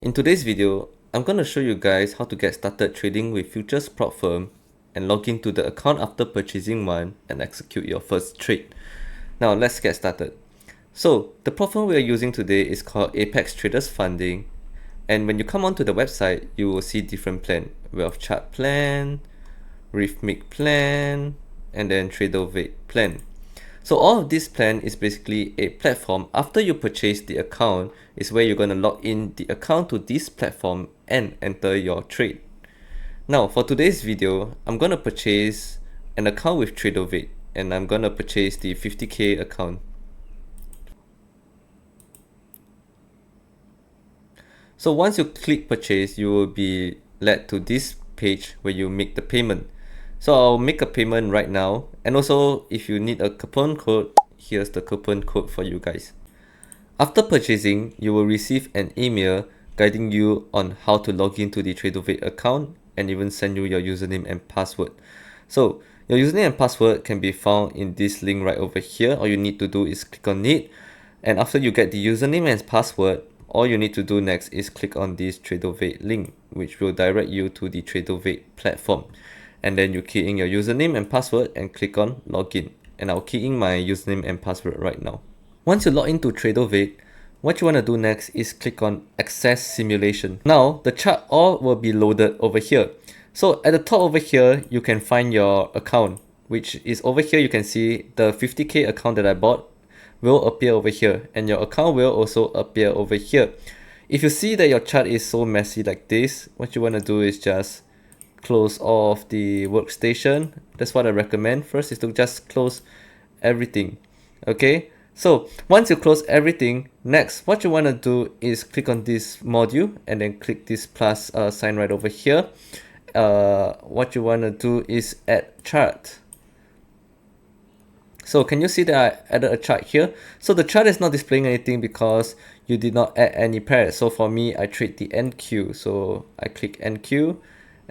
In today's video, I'm going to show you guys how to get started trading with futures prop firm and log into the account after purchasing one and execute your first trade. Now let's get started. So the prop firm we are using today is called Apex Traders Funding, and when you come onto the website, you will see different plan: wealth chart plan, rhythmic plan, and then trader weight plan. So all of this plan is basically a platform. After you purchase the account is where you're going to log in the account to this platform and enter your trade. Now for today's video, I'm going to purchase an account with TraderVate, and I'm going to purchase the 50k account. So once you click purchase, you will be led to this page where you make the payment. So I'll make a payment right now, and also if you need a coupon code, here's the coupon code for you guys. After purchasing, you will receive an email guiding you on how to log into the TraderVate account and even send you your username and password. So your username and password can be found in this link right over here. All you need to do is click on it, and after you get the username and password, all you need to do next is click on this TraderVate link, which will direct you to the TraderVate platform. And then you key in your username and password and click on login. And I'll key in my username and password right now. Once you log into TraderVate, what you want to do next is click on Access Simulation. Now the chart all will be loaded over here. So at the top over here, you can find your account, which is over here. You can see the 50k account that I bought will appear over here, and your account will also appear over here. If you see that your chart is so messy like this, what you want to do is just close off the workstation. That's what I recommend. First is to just close everything. Okay, so once you close everything, next what you want to do is click on this module and then click this plus sign right over here. What you want to do is add chart. So can you see that I added a chart here? So the chart is not displaying anything because you did not add any pairs. So for me, I trade the NQ. So I click NQ,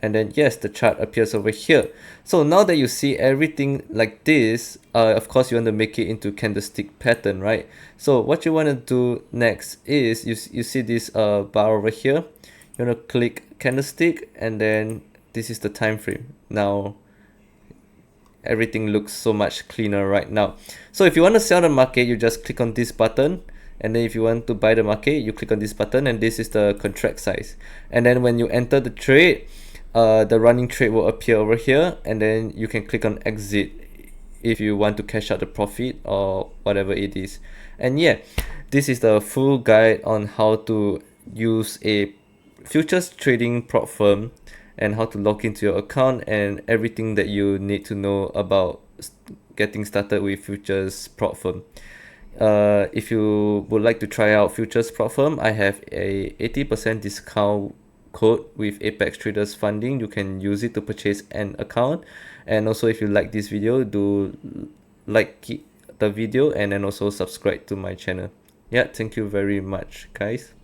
and then yes, the chart appears over here. So now that you see everything like this, of course you want to make it into candlestick pattern, right? So what you want to do next is you see this bar over here. You want to click candlestick, and then this is the time frame. Now everything looks so much cleaner right now. So if you want to sell the market, you just click on this button, and then if you want to buy the market, you click on this button, and this is the contract size. And then when you enter the trade, the running trade will appear over here, and then you can click on exit if you want to cash out the profit or whatever it is. And yeah, this is the full guide on how to use a futures trading prop firm and how to log into your account and everything that you need to know about getting started with futures prop firm. If you would like to try out futures prop firm, I have a 80% discount code with Apex Traders Funding. You can use it to purchase an account. And also, if you like this video, do like the video and then also subscribe to my channel. Yeah, thank you very much, guys.